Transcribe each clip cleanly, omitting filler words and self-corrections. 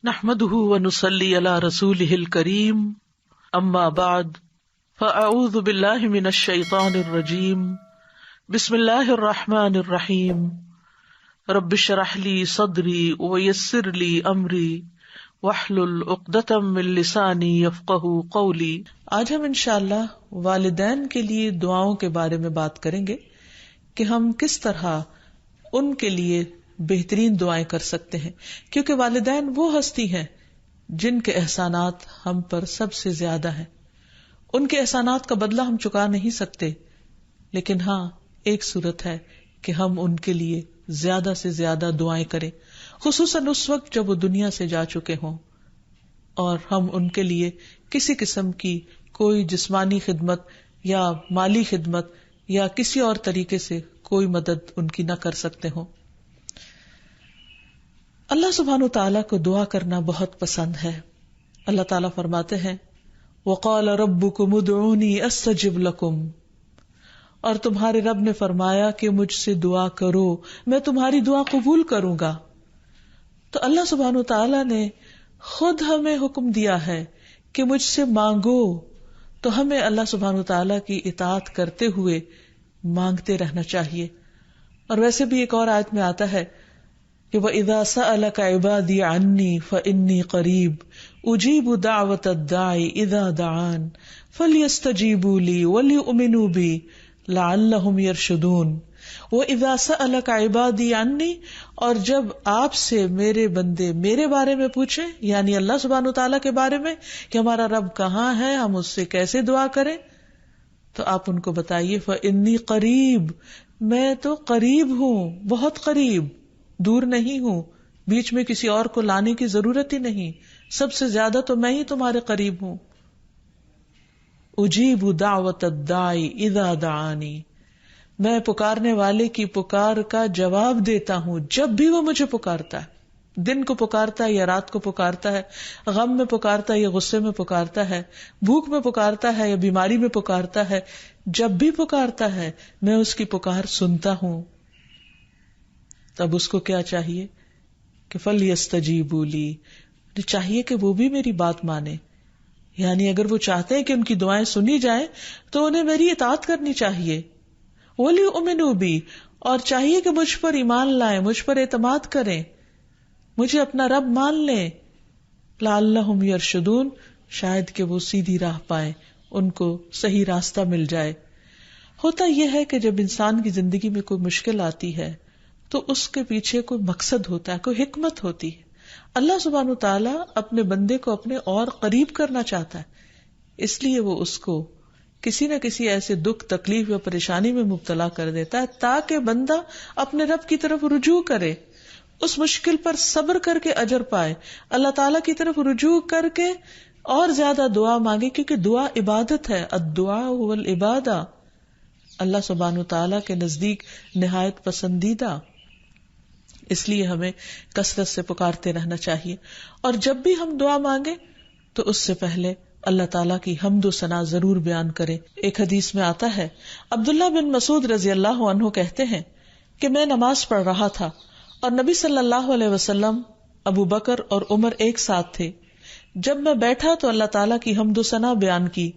نحمده ونصلي على رسوله الكريم اما بعد فاعوذ بالله من الشيطان الرجيم بسم الله الرحمن الرحيم رب اشرح لي صدري ويسر لي امري واحلل عقدة من لساني يفقهوا قولي۔ آج ہم انشاءاللہ والدین کے لیے دعاؤں کے بارے میں بات کریں گے کہ ہم کس طرح ان کے لیے بہترین دعائیں کر سکتے ہیں، کیونکہ والدین وہ ہستی ہیں جن کے احسانات ہم پر سب سے زیادہ ہیں۔ ان کے احسانات کا بدلہ ہم چکا نہیں سکتے، لیکن ہاں ایک صورت ہے کہ ہم ان کے لیے زیادہ سے زیادہ دعائیں کریں، خصوصاً اس وقت جب وہ دنیا سے جا چکے ہوں اور ہم ان کے لیے کسی قسم کی کوئی جسمانی خدمت یا مالی خدمت یا کسی اور طریقے سے کوئی مدد ان کی نہ کر سکتے ہوں۔ اللہ سبحانہ تعالیٰ کو دعا کرنا بہت پسند ہے۔ اللہ تعالیٰ فرماتے ہیں وَقَالَ رَبُّكُمُ ادْعُونِي أَسْتَجِبْ لَكُمْ، اور تمہارے رب نے فرمایا کہ مجھ سے دعا کرو، میں تمہاری دعا قبول کروں گا۔ تو اللہ سبحانہ تعالیٰ نے خود ہمیں حکم دیا ہے کہ مجھ سے مانگو، تو ہمیں اللہ سبحانہ تعالیٰ کی اطاعت کرتے ہوئے مانگتے رہنا چاہیے۔ اور ویسے بھی ایک اور آیت میں آتا ہے کہ وَإِذَا سَأَلَكَ عِبَادِي عَنِّي فَإِنِّي قَرِيبٌ أُجِيبُ دَعْوَةَ الدَّاعِ إِذَا دَعَانِ فَلْيَسْتَجِيبُوا لِي وَلْيُؤْمِنُوا بِي لَعَلَّهُمْ يَرْشُدُونَ۔ وَإِذَا سَأَلَكَ عِبَادِي عَنِّي، اور جب آپ سے میرے بندے میرے بارے میں پوچھیں، یعنی اللہ سبحانہ تعالیٰ کے بارے میں کہ ہمارا رب کہاں ہے، ہم اس سے کیسے دعا کریں، تو آپ ان کو بتائیے فَإِنِّي قَرِيبٌ، میں تو قریب ہوں، بہت قریب، دور نہیں ہوں، بیچ میں کسی اور کو لانے کی ضرورت ہی نہیں، سب سے زیادہ تو میں ہی تمہارے قریب ہوں۔ اجیب دعوت الداعی اذا دعانی، میں پکارنے والے کی پکار کا جواب دیتا ہوں جب بھی وہ مجھے پکارتا ہے، دن کو پکارتا ہے یا رات کو پکارتا ہے، غم میں پکارتا ہے یا غصے میں پکارتا ہے، بھوک میں پکارتا ہے یا بیماری میں پکارتا ہے، جب بھی پکارتا ہے میں اس کی پکار سنتا ہوں۔ تب اس کو کیا چاہیے کہ فَلْيَسْتَجِيبُوا لِي، چاہیے کہ وہ بھی میری بات مانے، یعنی اگر وہ چاہتے ہیں کہ ان کی دعائیں سنی جائیں تو انہیں میری اطاعت کرنی چاہیے۔ وَلْيُؤْمِنُوا بِي، اور چاہیے کہ مجھ پر ایمان لائیں، مجھ پر اعتماد کریں، مجھے اپنا رب مان لیں۔ لَعَلَّهُمْ يَرْشُدُونَ، شاید کہ وہ سیدھی راہ پائیں، ان کو صحیح راستہ مل جائے۔ ہوتا یہ ہے کہ جب انسان کی زندگی میں کوئی مشکل آتی ہے تو اس کے پیچھے کوئی مقصد ہوتا ہے، کوئی حکمت ہوتی ہے۔ اللہ سبحانہ تعالیٰ اپنے بندے کو اپنے اور قریب کرنا چاہتا ہے، اس لیے وہ اس کو کسی نہ کسی ایسے دکھ، تکلیف یا پریشانی میں مبتلا کر دیتا ہے تاکہ بندہ اپنے رب کی طرف رجوع کرے، اس مشکل پر صبر کر کے اجر پائے، اللہ تعالیٰ کی طرف رجوع کر کے اور زیادہ دعا مانگے، کیونکہ دعا عبادت ہے، الدعاء هو العبادہ، اللہ سبحانہ تعالیٰ کے نزدیک نہایت پسندیدہ، اس لیے ہمیں کثرت سے پکارتے رہنا چاہیے۔ اور جب بھی ہم دعا مانگے تو اس سے پہلے اللہ تعالیٰ کی حمد و ثنا ضرور بیان کریں۔ ایک حدیث میں آتا ہے، عبداللہ بن مسعود رضی اللہ عنہ کہتے ہیں کہ میں نماز پڑھ رہا تھا اور نبی صلی اللہ علیہ وسلم، ابو بکر اور عمر ایک ساتھ تھے۔ جب میں بیٹھا تو اللہ تعالیٰ کی حمد و ثنا بیان کی،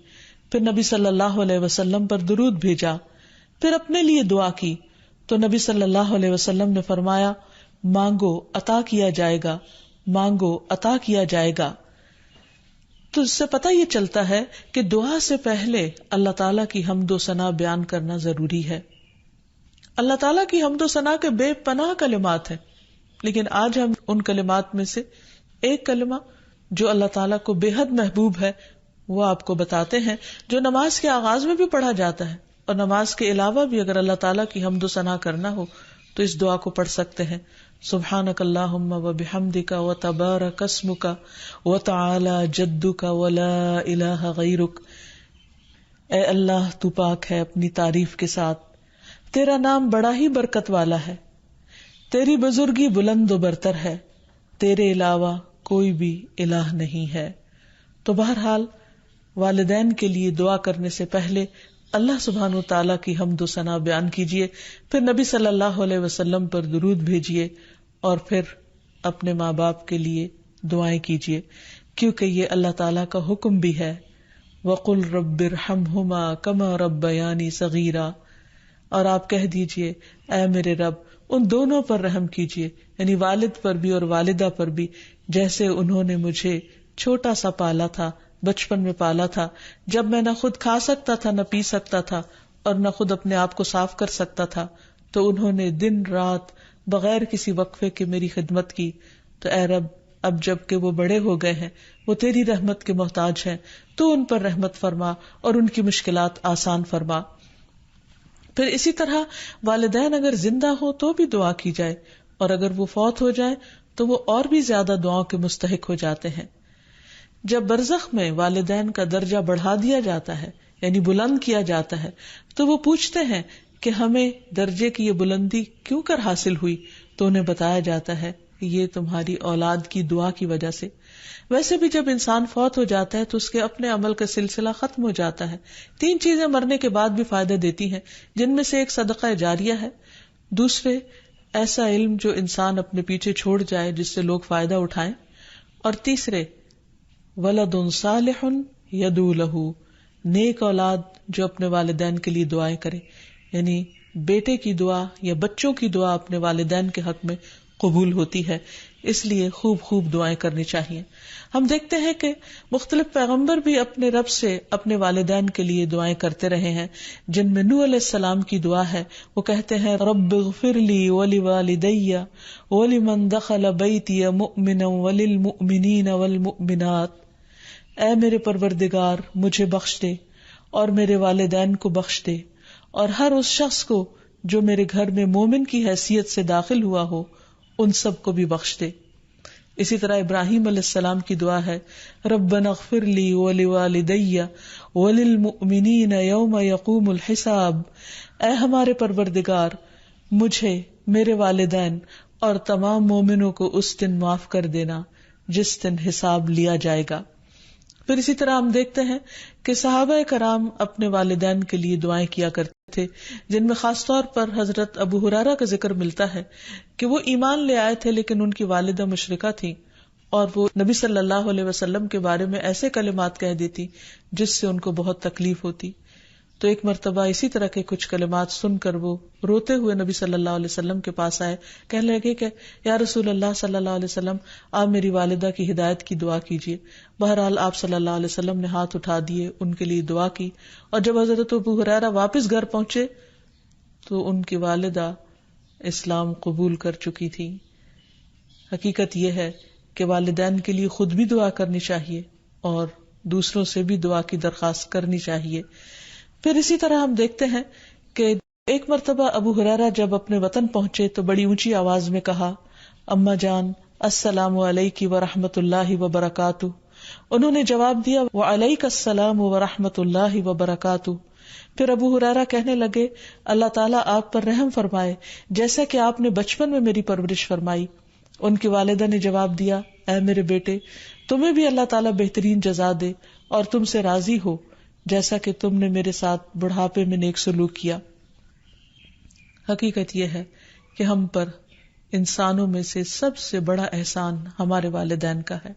پھر نبی صلی اللہ علیہ وسلم پر درود بھیجا، پھر اپنے لیے دعا کی، تو نبی صلی اللہ علیہ وسلم نے فرمایا مانگو عطا کیا جائے گا، مانگو عطا کیا جائے گا۔ تو اس سے پتہ یہ چلتا ہے کہ دعا سے پہلے اللہ تعالیٰ کی حمد و ثنا بیان کرنا ضروری ہے۔ اللہ تعالیٰ کی حمد و ثنا کے بے پناہ کلمات ہیں، لیکن آج ہم ان کلمات میں سے ایک کلمہ جو اللہ تعالیٰ کو بے حد محبوب ہے وہ آپ کو بتاتے ہیں، جو نماز کے آغاز میں بھی پڑھا جاتا ہے، اور نماز کے علاوہ بھی اگر اللہ تعالیٰ کی حمد و ثنا کرنا ہو تو اس دعا کو پڑھ سکتے ہیں۔ سبحانک اللہم وبحمدک وتبارک اسمک وتعالی جدک ولا الہ غیرک، اے اللہ تو پاک ہے اپنی تعریف کے ساتھ، تیرا نام بڑا ہی برکت والا ہے، تیری بزرگی بلند و برتر ہے، تیرے علاوہ کوئی بھی الہ نہیں ہے۔ تو بہرحال والدین کے لیے دعا کرنے سے پہلے اللہ سبحانہ تعالیٰ کی حمد و ثنا بیان کیجیے، پھر نبی صلی اللہ علیہ وسلم پر درود بھیجیے، اور پھر اپنے ماں باپ کے لیے دعائیں کیجیے، کیونکہ یہ اللہ تعالیٰ کا حکم بھی ہے، وَقُلْ رَبِّ ارْحَمْهُمَا كَمَا رَبَّيَانِي صَغِيرًا، اور آپ کہہ دیجئے اے میرے رب ان دونوں پر رحم کیجیے، یعنی والد پر بھی اور والدہ پر بھی، جیسے انہوں نے مجھے چھوٹا سا پالا تھا، بچپن میں پالا تھا، جب میں نہ خود کھا سکتا تھا نہ پی سکتا تھا اور نہ خود اپنے آپ کو صاف کر سکتا تھا، تو انہوں نے دن رات بغیر کسی وقفے کے میری خدمت کی. تو اے رب اب جب کہ وہ بڑے ہو گئے ہیں، وہ تیری رحمت کے محتاج ہیں، تو ان پر رحمت فرما اور ان کی مشکلات آسان فرما. پھر اسی طرح والدین اگر زندہ ہو تو بھی دعا کی جائے، اور اگر وہ فوت ہو جائے تو وہ اور بھی زیادہ دعاؤں کے مستحق ہو جاتے ہیں. جب برزخ میں والدین کا درجہ بڑھا دیا جاتا ہے، یعنی بلند کیا جاتا ہے، تو وہ پوچھتے ہیں کہ ہمیں درجے کی یہ بلندی کیوں کر حاصل ہوئی، تو انہیں بتایا جاتا ہے کہ یہ تمہاری اولاد کی دعا کی وجہ سے. ویسے بھی جب انسان فوت ہو جاتا ہے تو اس کے اپنے عمل کا سلسلہ ختم ہو جاتا ہے. 3 چیزیں مرنے کے بعد بھی فائدہ دیتی ہیں، جن میں سے ایک صدقہ جاریہ ہے، دوسرے ایسا علم جو انسان اپنے پیچھے چھوڑ جائے جس سے لوگ فائدہ اٹھائیں، اور تیسرے ولد صالح یدعو لہ، نیک اولاد جو اپنے والدین کے لیے دعائیں کرے، یعنی بیٹے کی دعا یا بچوں کی دعا اپنے والدین کے حق میں قبول ہوتی ہے. اس لیے خوب خوب دعائیں کرنی چاہیے. ہم دیکھتے ہیں کہ مختلف پیغمبر بھی اپنے رب سے اپنے والدین کے لیے دعائیں کرتے رہے ہیں، جن میں نوح علیہ السلام کی دعا ہے. وہ کہتے ہیں رب اغفر لی ولوالدی ولمن دخل بیتی مؤمنا وللمؤمنین والمؤمنات، اے میرے پروردگار مجھے بخش دے اور میرے والدین کو بخش دے، اور ہر اس شخص کو جو میرے گھر میں مومن کی حیثیت سے داخل ہوا ہو ان سب کو بھی بخش دے. اسی طرح ابراہیم علیہ السلام کی دعا ہے ربنا اغفر لی ولوالدی وللمؤمنین یوم یقوم الحساب، اے ہمارے پروردگار مجھے، میرے والدین اور تمام مومنوں کو اس دن معاف کر دینا جس دن حساب لیا جائے گا. پھر اسی طرح ہم دیکھتے ہیں کہ صحابہ کرام اپنے والدین کے لیے دعائیں کیا کرتے تھے، جن میں خاص طور پر حضرت ابو ہریرہ کا ذکر ملتا ہے کہ وہ ایمان لے آئے تھے لیکن ان کی والدہ مشرکہ تھی، اور وہ نبی صلی اللہ علیہ وسلم کے بارے میں ایسے کلمات کہہ دیتی جس سے ان کو بہت تکلیف ہوتی. تو ایک مرتبہ اسی طرح کے کچھ کلمات سن کر وہ روتے ہوئے نبی صلی اللہ علیہ وسلم کے پاس آئے، کہنے لگے کہ یا رسول اللہ صلی اللہ علیہ وسلم آپ میری والدہ کی ہدایت کی دعا کیجیے. بہرحال آپ صلی اللہ علیہ وسلم نے ہاتھ اٹھا دیے، ان کے لیے دعا کی، اور جب حضرت ابو ہریرہ واپس گھر پہنچے تو ان کی والدہ اسلام قبول کر چکی تھی. حقیقت یہ ہے کہ والدین کے لیے خود بھی دعا کرنی چاہیے اور دوسروں سے بھی دعا کی درخواست کرنی چاہیے. پھر اسی طرح ہم دیکھتے ہیں کہ ایک مرتبہ ابو ہریرہ جب اپنے وطن پہنچے تو بڑی اونچی آواز میں کہا اماں جان السلام علیکی ورحمۃ اللہ وبرکاتہ. انہوں نے جواب دیا وعلیک السلام ورحمۃ اللہ وبرکاتہ. پھر ابو ہریرہ کہنے لگے اللہ تعالیٰ آپ پر رحم فرمائے جیسا کہ آپ نے بچپن میں میری پرورش فرمائی. ان کی والدہ نے جواب دیا اے میرے بیٹے تمہیں بھی اللہ تعالیٰ بہترین جزا دے اور تم سے راضی ہو جیسا کہ تم نے میرے ساتھ بڑھاپے میں نیک سلوک کیا. حقیقت یہ ہے کہ ہم پر انسانوں میں سے سب سے بڑا احسان ہمارے والدین کا ہے.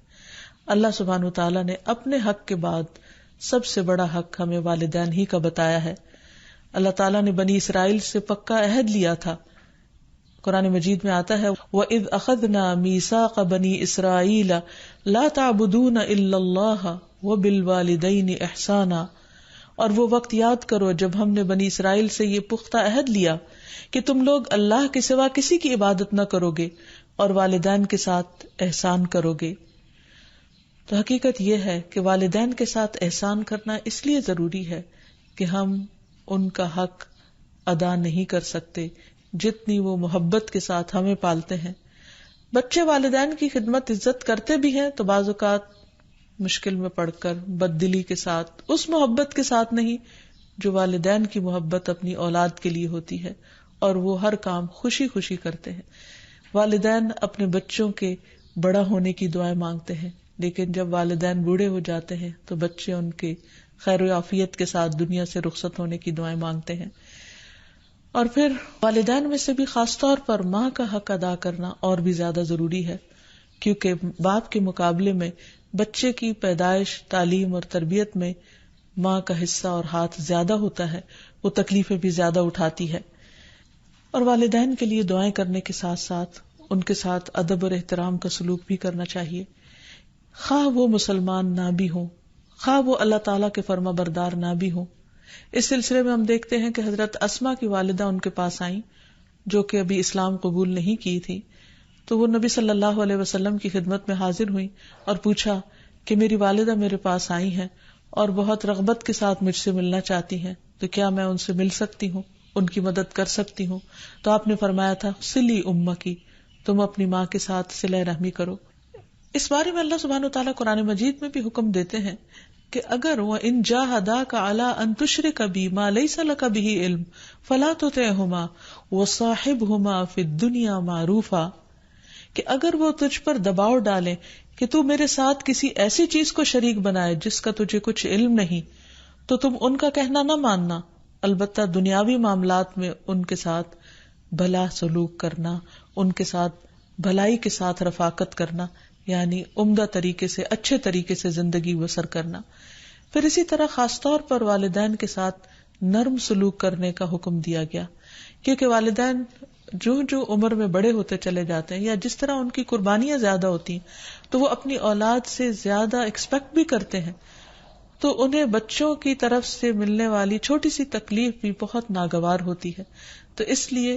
اللہ سبحانہ وتعالیٰ نے اپنے حق کے بعد سب سے بڑا حق ہمیں والدین ہی کا بتایا ہے. اللہ تعالیٰ نے بنی اسرائیل سے پکا عہد لیا تھا. قرآن مجید میں آتا ہے وَإِذْ أَخَذْنَا مِيثَاقَ بَنِي إِسْرَائِيلَ لَا تَعْبُدُونَ إِلَّا اللَّهَ وَبِالْوَالِدَيْنِ إِحْسَانًا. اور وہ وقت یاد کرو جب ہم نے بنی اسرائیل سے یہ پختہ عہد لیا کہ تم لوگ اللہ کے سوا کسی کی عبادت نہ کرو گے اور والدین کے ساتھ احسان کرو گے. تو حقیقت یہ ہے کہ والدین کے ساتھ احسان کرنا اس لیے ضروری ہے کہ ہم ان کا حق ادا نہیں کر سکتے جتنی وہ محبت کے ساتھ ہمیں پالتے ہیں. بچے والدین کی خدمت عزت کرتے بھی ہیں تو بعض اوقات مشکل میں پڑ کر بد دلی کے ساتھ، اس محبت کے ساتھ نہیں جو والدین کی محبت اپنی اولاد کے لیے ہوتی ہے، اور وہ ہر کام خوشی خوشی کرتے ہیں. والدین اپنے بچوں کے بڑا ہونے کی دعائیں مانگتے ہیں، لیکن جب والدین بوڑھے ہو جاتے ہیں تو بچے ان کے خیر و عافیت کے ساتھ دنیا سے رخصت ہونے کی دعائیں مانگتے ہیں. اور پھر والدین میں سے بھی خاص طور پر ماں کا حق ادا کرنا اور بھی زیادہ ضروری ہے، کیونکہ باپ کے مقابلے میں بچے کی پیدائش، تعلیم اور تربیت میں ماں کا حصہ اور ہاتھ زیادہ ہوتا ہے، وہ تکلیفیں بھی زیادہ اٹھاتی ہے. اور والدین کے لیے دعائیں کرنے کے ساتھ ساتھ ان کے ساتھ ادب اور احترام کا سلوک بھی کرنا چاہیے، خواہ وہ مسلمان نہ بھی ہوں، خواہ وہ اللہ تعالیٰ کے فرما بردار نہ بھی ہوں. اس سلسلے میں ہم دیکھتے ہیں کہ حضرت اسما کی والدہ ان کے پاس آئیں جو کہ ابھی اسلام قبول نہیں کی تھی، تو وہ نبی صلی اللہ علیہ وسلم کی خدمت میں حاضر ہوئی اور پوچھا کہ میری والدہ میرے پاس آئی ہیں اور بہت رغبت کے ساتھ مجھ سے ملنا چاہتی ہیں، تو کیا میں ان سے مل سکتی ہوں، ان کی مدد کر سکتی ہوں؟ تو آپ نے فرمایا تھا صلی امکی، تم اپنی ماں کے ساتھ صلہ رحمی کرو. اس بارے میں اللہ سبحانہ وتعالیٰ قرآن مجید میں بھی حکم دیتے ہیں کہ اگر وَإِن جَاهَدَاكَ عَلَىٰ أَن تُشْرِكَ بِي مَا لَيْسَ لَكَ بِهِ عِلْمٌ فَلَا تُطِعْهُمَا وَصَاحِبْهُمَا فِي الدُّنْيَا مَعْرُوفًا، کہ اگر وہ تجھ پر دباؤ ڈالیں کہ تو میرے ساتھ کسی ایسی چیز کو شریک بنائے جس کا تجھے کچھ علم نہیں، تو تم ان کا کہنا نہ ماننا، البتہ دنیاوی معاملات میں ان کے ساتھ بھلا سلوک کرنا، ان کے ساتھ بھلائی کے ساتھ رفاقت کرنا، یعنی عمدہ طریقے سے، اچھے طریقے سے زندگی بسر کرنا. پھر اسی طرح خاص طور پر والدین کے ساتھ نرم سلوک کرنے کا حکم دیا گیا، کیونکہ والدین جو عمر میں بڑے ہوتے چلے جاتے ہیں یا جس طرح ان کی قربانیاں زیادہ ہوتی ہیں تو وہ اپنی اولاد سے زیادہ ایکسپیکٹ بھی کرتے ہیں، تو انہیں بچوں کی طرف سے ملنے والی چھوٹی سی تکلیف بھی بہت ناگوار ہوتی ہے. تو اس لیے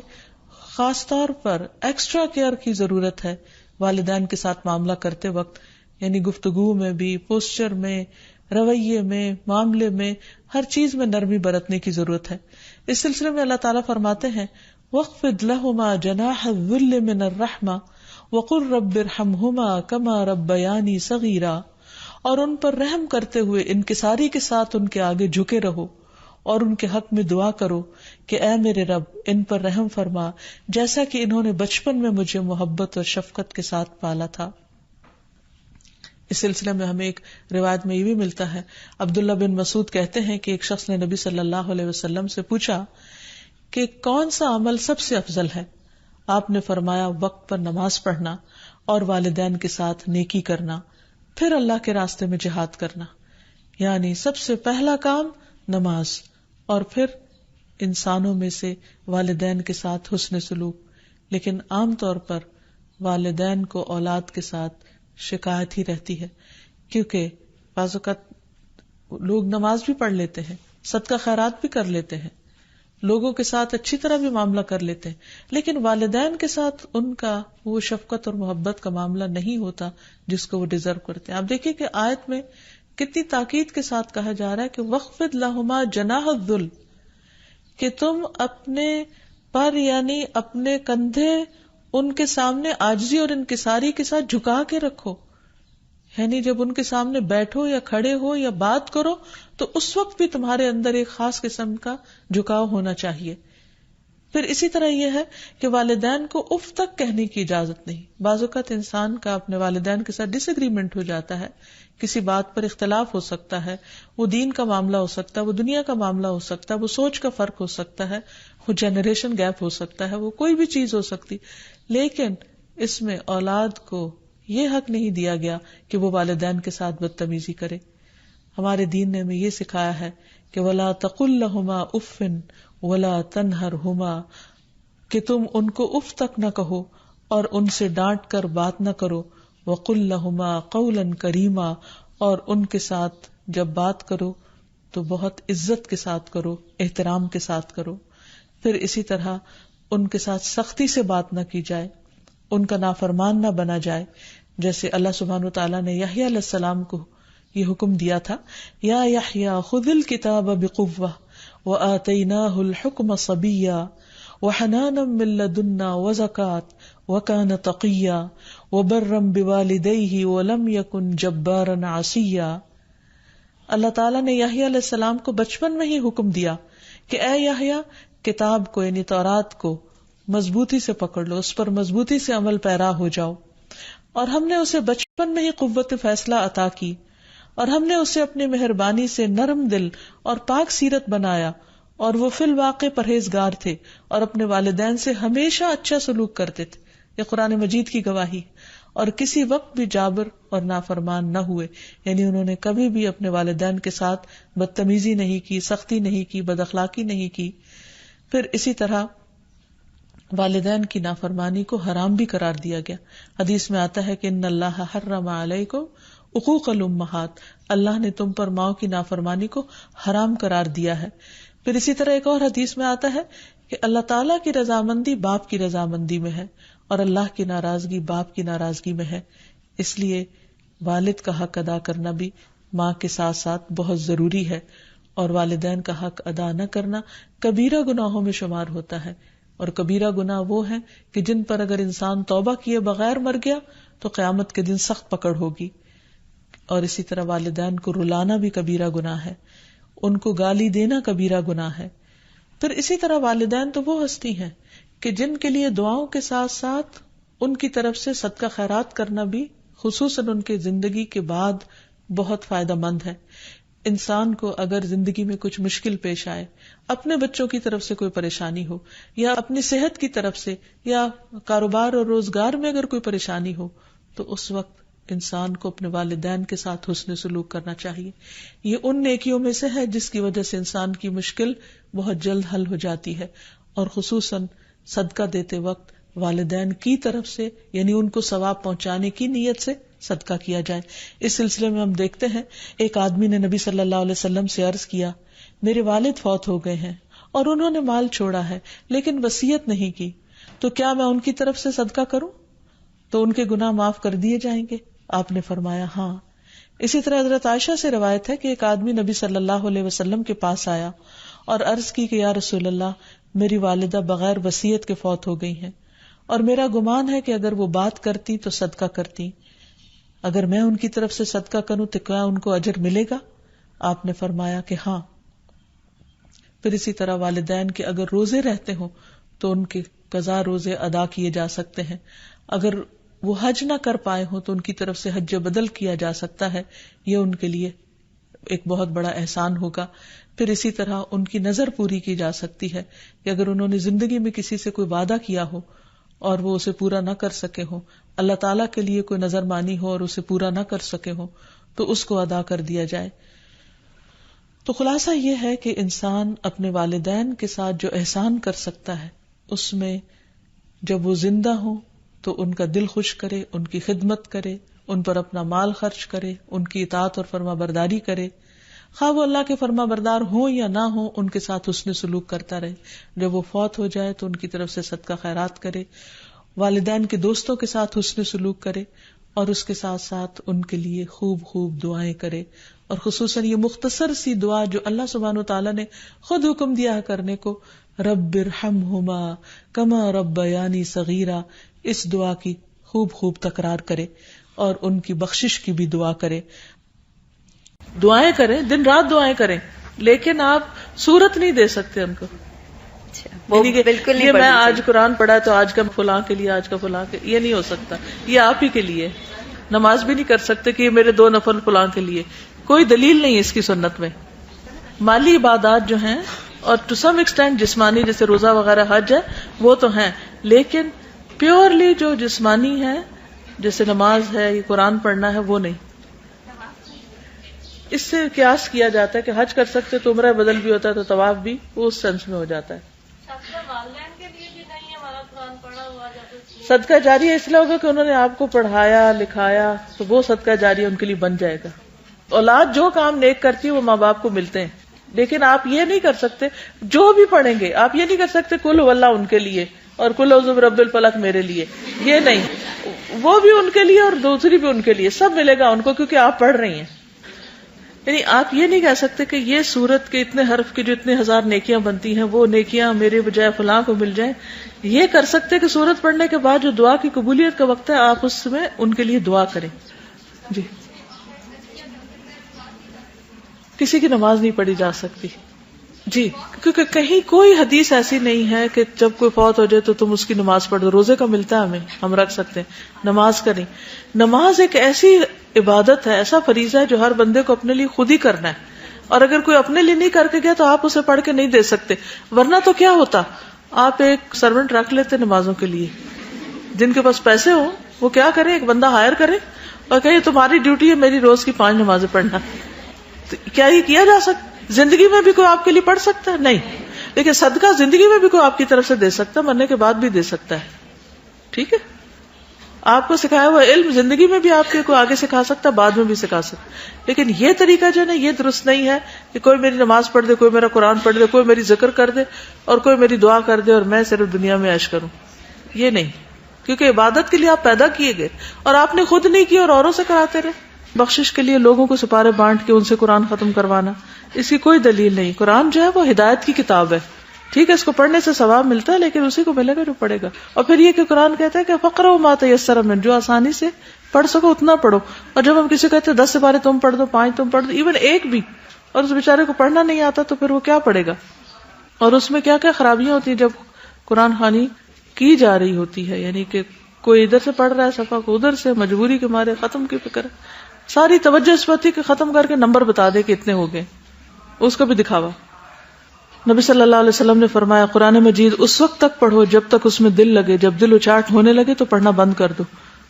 خاص طور پر ایکسٹرا کیئر کی ضرورت ہے والدین کے ساتھ معاملہ کرتے وقت، یعنی گفتگو میں بھی، پوسچر میں، رویے میں، معاملے میں، ہر چیز میں نرمی برتنے کی ضرورت ہے. اس سلسلے میں اللہ تعالیٰ فرماتے ہیں وَاخْفِضْ لَهُمَا جَنَاحَ الذُّلِّ مِنَ الرَّحْمَةِ وَقُلْ رَبِّ ارْحَمْهُمَا كَمَا رَبَّيَانِي صَغِيرًا، اور ان پر رحم کرتے ہوئے انکساری کے ساتھ ان کے آگے جھکے رہو اور ان کے حق میں دعا کرو کہ اے میرے رب ان پر رحم فرما جیسا کہ انہوں نے بچپن میں مجھے محبت اور شفقت کے ساتھ پالا تھا. اس سلسلے میں ہمیں ایک روایت میں یہ بھی ملتا ہے، عبداللہ بن مسعود کہتے ہیں کہ ایک شخص نے نبی صلی اللہ علیہ وسلم سے پوچھا کہ کون سا عمل سب سے افضل ہے؟ آپ نے فرمایا وقت پر نماز پڑھنا اور والدین کے ساتھ نیکی کرنا، پھر اللہ کے راستے میں جہاد کرنا. یعنی سب سے پہلا کام نماز، اور پھر انسانوں میں سے والدین کے ساتھ حسن سلوک. لیکن عام طور پر والدین کو اولاد کے ساتھ شکایت ہی رہتی ہے، کیونکہ بعض اوقات لوگ نماز بھی پڑھ لیتے ہیں، صدقہ خیرات بھی کر لیتے ہیں، لوگوں کے ساتھ اچھی طرح بھی معاملہ کر لیتے ہیں، لیکن والدین کے ساتھ ان کا وہ شفقت اور محبت کا معاملہ نہیں ہوتا جس کو وہ ڈیزرو کرتے ہیں. آپ دیکھیں کہ آیت میں کتنی تاکید کے ساتھ کہا جا رہا ہے کہ وَاخْفِضْ لَهُمَا جَنَاحَ الذُّلِّ، کہ تم اپنے پر یعنی اپنے کندھے ان کے سامنے عاجزی اور انکساری کے ساتھ جھکا کے رکھو. یعنی جب ان کے سامنے بیٹھو یا کھڑے ہو یا بات کرو تو اس وقت بھی تمہارے اندر ایک خاص قسم کا جھکاؤ ہونا چاہیے. پھر اسی طرح یہ ہے کہ والدین کو اف تک کہنے کی اجازت نہیں. بعض اوقات انسان کا اپنے والدین کے ساتھ ڈس ایگریمنٹ ہو جاتا ہے، کسی بات پر اختلاف ہو سکتا ہے، وہ دین کا معاملہ ہو سکتا ہے، وہ دنیا کا معاملہ ہو سکتا ہے، وہ سوچ کا فرق ہو سکتا ہے، وہ جنریشن گیپ ہو سکتا ہے، وہ کوئی بھی چیز ہو سکتی، لیکن اس میں اولاد کو یہ حق نہیں دیا گیا کہ وہ والدین کے ساتھ بدتمیزی کرے. ہمارے دین نے ہمیں یہ سکھایا ہے کہ وَلَا تَقُلْ لَهُمَا أُفٍّ وَلَا تَنْهَرْهُمَا، کہ تم ان کو اف تک نہ کہو اور ان سے ڈانٹ کر بات نہ کرو. وَقُلْ لَهُمَا قَوْلًا كَرِيمًا، اور ان کے ساتھ جب بات کرو تو بہت عزت کے ساتھ کرو، احترام کے ساتھ کرو. پھر اسی طرح ان کے ساتھ سختی سے بات نہ کی جائے، ان کا نافرمان نہ بنا جائے، جیسے اللہ سبحانہ وتعالیٰ نے یحییٰ علیہ السلام کو یہ حکم دیا تھا، یا یحییٰ خذ الکتاب بقوہ وآتیناہ الحکم صبیا وحنانا من لدنا وزکاۃ وکان تقیا وبرا بوالدیہ ولم یکن جبارا عصیا. اللہ تعالیٰ نے یحییٰ علیہ السلام کو بچپن میں ہی حکم دیا کہ اے یحییٰ کتاب کو یعنی تورات کو مضبوطی سے پکڑ لو، اس پر مضبوطی سے عمل پیرا ہو جاؤ. اور ہم نے اسے بچپن میں ہی قوت فیصلہ عطا کی، اور ہم نے اسے اپنی مہربانی سے نرم دل اور پاک سیرت بنایا، اور وہ فی الواقع پرہیزگار تھے اور اپنے والدین سے ہمیشہ اچھا سلوک کرتے تھے. یہ قرآن مجید کی گواہی. اور کسی وقت بھی جابر اور نافرمان نہ ہوئے، یعنی انہوں نے کبھی بھی اپنے والدین کے ساتھ بدتمیزی نہیں کی، سختی نہیں کی، بد اخلاقی نہیں کی. پھر اسی طرح والدین کی نافرمانی کو حرام بھی قرار دیا گیا. حدیث میں آتا ہے کہ ان اللہ حرم علیکم عقوق الامہات، اللہ نے تم پر ماؤں کی نافرمانی کو حرام قرار دیا ہے. پھر اسی طرح ایک اور حدیث میں آتا ہے کہ اللہ تعالیٰ کی رضامندی باپ کی رضامندی میں ہے اور اللہ کی ناراضگی باپ کی ناراضگی میں ہے. اس لیے والد کا حق ادا کرنا بھی ماں کے ساتھ ساتھ بہت ضروری ہے، اور والدین کا حق ادا نہ کرنا کبیرہ گناہوں میں شمار ہوتا ہے. اور کبیرہ گناہ وہ ہیں کہ جن پر اگر انسان توبہ کیے بغیر مر گیا تو قیامت کے دن سخت پکڑ ہوگی. اور اسی طرح والدین کو رلانا بھی کبیرہ گناہ ہے، ان کو گالی دینا کبیرہ گناہ ہے. پھر اسی طرح والدین تو وہ ہستی ہیں کہ جن کے لیے دعاؤں کے ساتھ ساتھ ان کی طرف سے صدقہ خیرات کرنا بھی خصوصاً ان کے زندگی کے بعد بہت فائدہ مند ہے. انسان کو اگر زندگی میں کچھ مشکل پیش آئے، اپنے بچوں کی طرف سے کوئی پریشانی ہو، یا اپنی صحت کی طرف سے، یا کاروبار اور روزگار میں اگر کوئی پریشانی ہو، تو اس وقت انسان کو اپنے والدین کے ساتھ حسن سلوک کرنا چاہیے. یہ ان نیکیوں میں سے ہے جس کی وجہ سے انسان کی مشکل بہت جلد حل ہو جاتی ہے. اور خصوصاً صدقہ دیتے وقت والدین کی طرف سے، یعنی ان کو ثواب پہنچانے کی نیت سے صدقہ کیا جائے. اس سلسلے میں ہم دیکھتے ہیں ایک آدمی نے نبی صلی اللہ علیہ وسلم سے عرض کیا، میرے والد فوت ہو گئے ہیں اور انہوں نے مال چھوڑا ہے لیکن وصیت نہیں کی، تو کیا میں ان کی طرف سے صدقہ کروں تو ان کے گناہ معاف کر دیے جائیں گے؟ آپ نے فرمایا ہاں. اسی طرح حضرت عائشہ سے روایت ہے کہ ایک آدمی نبی صلی اللہ علیہ وسلم کے پاس آیا اور عرض کی کہ یا رسول اللہ، میری والدہ بغیر وصیت کے فوت ہو گئی ہیں اور میرا گمان ہے کہ اگر وہ بات کرتی تو صدقہ کرتی، اگر میں ان کی طرف سے صدقہ کروں تو کیا ان کو اجر ملے گا؟ آپ نے فرمایا کہ ہاں. پھر اسی طرح والدین کے اگر روزے رہتے ہوں تو ان کے قضا روزے ادا کیے جا سکتے ہیں. اگر وہ حج نہ کر پائے ہوں تو ان کی طرف سے حج بدل کیا جا سکتا ہے، یہ ان کے لیے ایک بہت بڑا احسان ہوگا. پھر اسی طرح ان کی نظر پوری کی جا سکتی ہے کہ اگر انہوں نے زندگی میں کسی سے کوئی وعدہ کیا ہو اور وہ اسے پورا نہ کر سکے ہو، اللہ تعالیٰ کے لیے کوئی نظر مانی ہو اور اسے پورا نہ کر سکے ہو، تو اس کو ادا کر دیا جائے. تو خلاصہ یہ ہے کہ انسان اپنے والدین کے ساتھ جو احسان کر سکتا ہے اس میں جب وہ زندہ ہوں تو ان کا دل خوش کرے، ان کی خدمت کرے، ان پر اپنا مال خرچ کرے، ان کی اطاعت اور فرما برداری کرے، خواہ وہ اللہ کے فرما بردار ہوں یا نہ ہوں، ان کے ساتھ حسن سلوک کرتا رہے. جب وہ فوت ہو جائے تو ان کی طرف سے صدقہ خیرات کرے، والدین کے دوستوں کے ساتھ حسن سلوک کرے، اور اس کے ساتھ ساتھ ان کے لیے خوب خوب دعائیں کرے. اور خصوصاً یہ مختصر سی دعا جو اللہ سبحانہ وتعالیٰ نے خود حکم دیا ہے کرنے کو، رب ارحمہما کما ربیانی صغیرا، اس دعا کی خوب خوب تکرار کرے اور ان کی بخشش کی بھی دعا کرے. دعائیں کریں، دن رات دعائیں کریں، لیکن آپ صورت نہیں دے سکتے ان کو. بالکل یہ میں آج قرآن پڑھا تو آج کا فلاں کے لیے، آج کا فلاں کے، یہ نہیں ہو سکتا. یہ آپ ہی کے لیے. نماز بھی نہیں کر سکتے کہ یہ میرے 2 نفل فلاں کے لیے، کوئی دلیل نہیں اس کی سنت میں. مالی عبادات جو ہیں اور ٹو سم ایکسٹینٹ جسمانی، جیسے روزہ وغیرہ، حج ہے، وہ تو ہیں، لیکن پیورلی جو جسمانی ہے جیسے نماز ہے، یہ قرآن پڑھنا ہے، وہ نہیں. اس سے قیاس کیا جاتا ہے کہ حج کر سکتے تو عمرہ بدل بھی ہوتا ہے تو طواف بھی وہ اس سینس میں ہو جاتا ہے. صدقہ جاریہ اس لیے ہوگا کہ انہوں نے آپ کو پڑھایا لکھایا، تو وہ صدقہ جاریہ ان کے لیے بن جائے گا. اولاد جو کام نیک کرتی ہے وہ ماں باپ کو ملتے ہیں، لیکن آپ یہ نہیں کر سکتے، جو بھی پڑھیں گے آپ یہ نہیں کر سکتے قل هو اللہ ان کے لیے اور قل اعوذ برب الفلق میرے لیے، یہ نہیں. وہ بھی ان کے لیے اور دوسری بھی ان کے لیے، سب ملے گا ان کو کیونکہ آپ پڑھ رہی ہیں. یعنی آپ یہ نہیں کہہ سکتے کہ یہ سورت کے اتنے حرف کی جو اتنے 1000 نیکیاں بنتی ہیں وہ نیکیاں میرے بجائے فلاں کو مل جائیں. یہ کر سکتے کہ سورت پڑھنے کے بعد جو دعا کی قبولیت کا وقت ہے آپ اس میں ان کے لیے دعا کریں. جی کسی کی نماز نہیں پڑھی جا سکتی. جی کیونکہ کہیں کوئی حدیث ایسی نہیں ہے کہ جب کوئی فوت ہو جائے تو تم اس کی نماز پڑھ دو. روزے کا ملتا ہے ہمیں، ہم رکھ سکتے ہیں، نماز کا نہیں. نماز ایک ایسی عبادت ہے، ایسا فریضہ ہے جو ہر بندے کو اپنے لیے خود ہی کرنا ہے، اور اگر کوئی اپنے لیے نہیں کر کے گیا تو آپ اسے پڑھ کے نہیں دے سکتے. ورنہ تو کیا ہوتا، آپ ایک سرونٹ رکھ لیتے نمازوں کے لیے، جن کے پاس پیسے ہوں وہ کیا کرے, ایک بندہ ہائر کرے اور کہے تمہاری ڈیوٹی ہے میری روز کی 5 نمازیں پڑھنا. تو کیا یہ کیا جا سکتا؟ زندگی میں بھی کوئی آپ کے لیے پڑھ سکتا ہے؟ نہیں. لیکن صدقہ زندگی میں بھی کوئی آپ کی طرف سے دے سکتا ہے, مرنے کے بعد بھی دے سکتا ہے. ٹھیک ہے, آپ کو سکھایا ہوا علم زندگی میں بھی آپ کے کوئی آگے سکھا سکتا ہے, بعد میں بھی سکھا سکتا. لیکن یہ طریقہ جو ہے یہ درست نہیں ہے کہ کوئی میری نماز پڑھ دے, کوئی میرا قرآن پڑھ دے, کوئی میری ذکر کر دے اور کوئی میری دعا کر دے اور میں صرف دنیا میں عیش کروں. یہ نہیں, کیونکہ عبادت کے لیے آپ پیدا کیے گئے اور آپ نے خود نہیں کی اور اوروں سے کراتے رہے. بخشش کے لیے لوگوں کو سپارے بانٹ کے ان سے قرآن ختم کروانا, اس کی کوئی دلیل نہیں. قرآن جو ہے وہ ہدایت کی کتاب ہے, ٹھیک ہے, اس کو پڑھنے سے ثواب ملتا ہے, لیکن اسی کو ملے گا جو پڑھے گا. اور پھر یہ کہ قرآن کہتا ہے کہ فقرؤ ما تیسر منہ, جو آسانی سے پڑھ سکو اتنا پڑھو. اور جب ہم کسی کو کہتے ہیں 10 سپارے تم پڑھ دو, 5 تم پڑھ دو, ایون ایک بھی, اور اس بیچارے کو پڑھنا نہیں آتا تو پھر وہ کیا پڑھے گا؟ اور اس میں کیا کیا خرابیاں ہوتی ہیں جب قرآن خوانی کی جا رہی ہوتی ہے, یعنی کہ کوئی ادھر سے پڑھ رہا ہے صفحہ کو ادھر سے, مجبوری کے مارے ختم کی فکر ہے, ساری توجہ اس پر تھی کہ ختم کر کے نمبر بتا دے کہ اتنے ہو گئے, اس کا بھی دکھاوا. نبی صلی اللہ علیہ وسلم نے فرمایا قرآن مجید اس وقت تک پڑھو جب تک اس میں دل لگے, جب دل اچاٹ ہونے لگے تو پڑھنا بند کر دو.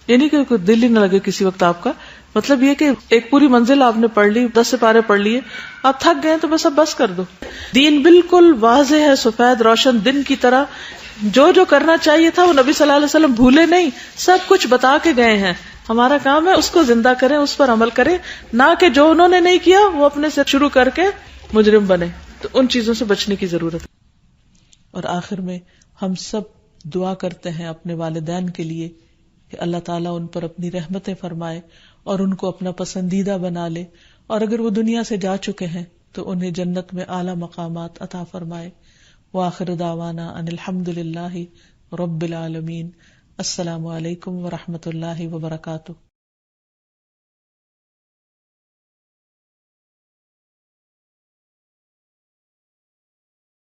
یعنی کہ دل ہی نہ لگے کسی وقت آپ کا, مطلب یہ کہ ایک پوری منزل آپ نے پڑھ لی, 10 سپارے پڑھ لیے, آپ تھک گئے تو بس اب بس کر دو. دین بالکل واضح ہے, سفید روشن دن کی طرح. جو کرنا چاہیے تھا وہ نبی صلی اللہ علیہ وسلم بھولے نہیں, سب کچھ بتا کے گئے ہیں. ہمارا کام ہے اس کو زندہ کریں, اس پر عمل کریں, نہ کہ جو انہوں نے نہیں کیا وہ اپنے سے شروع کر کے مجرم بنے. تو ان چیزوں سے بچنے کی ضرورت ہے. اور آخر میں ہم سب دعا کرتے ہیں اپنے والدین کے لیے کہ اللہ تعالیٰ ان پر اپنی رحمتیں فرمائے اور ان کو اپنا پسندیدہ بنا لے, اور اگر وہ دنیا سے جا چکے ہیں تو انہیں جنت میں اعلیٰ مقامات عطا فرمائے. وآخر دعوانا ان الحمد للہ رب العالمین. السلام علیکم ورحمۃ اللہ وبرکاتہ.